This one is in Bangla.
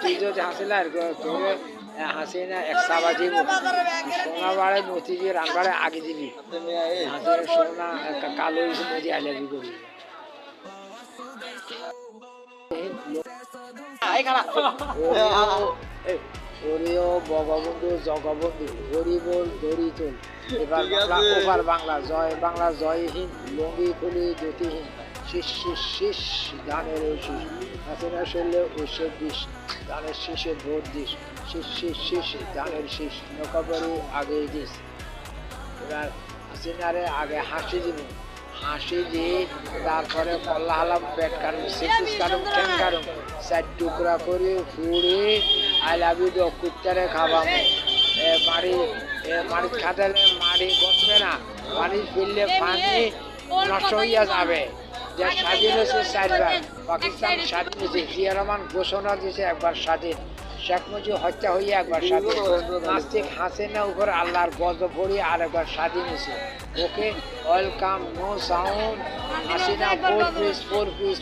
তুই যদি হাসিলে আর তোর হাসিনা এক সাবা দিব সোনা বাড়ে নথি দিয়ে রানবাড়ে আগে দিবি হাসিনা সোনা কালো এসে নদী আইলাবি করবি ওরেও বঙ্গবন্ধু জগবন্ধু হরি বল দড়ি তোল এবার বাংলা ওপার বাংলা জয় বাংলা জয় হিন্দ লঙ্গি খুলি জ্যোতিহীন শীষ শীষ শীষ ধানের শীষ হাসিনা শরীরে ঐশ্বর দিস ধানের শীষে ভোট দিস শীষ শীষ শীষ ধানের শীষ নৌকাবাড়ি আগে দিস এবার হাসিনারে আগে হাসি দিব হাসি দিয়ে তারপরে কল্লা হালাম পেট কাটুম সিপিস কাটুম ঠ্যাং কাটুম চার টুকরা করে ফুড়ে আই লাভ ইউ ডগ কুত্তারে খাবাম মাড়ি মাড়ি খাটালে মাড়ি বসবে না পানি ফেললে পানি নষ্ট হইয়া যাবে যে স্বাধীন হয়েছে চারবার পাকিস্তান স্বাধীন হয়েছে জিয়া রহমান ঘোষণা দিয়েছে একবার স্বাধীন শেখ মুজিব হত্যা হইয়া একবার স্বাধীন নাস্তিক হাসিনা উপর আল্লাহর গজব পড়িয়ে আর একবার স্বাধীন হয়েছে okay welcome no sound Hasina for piece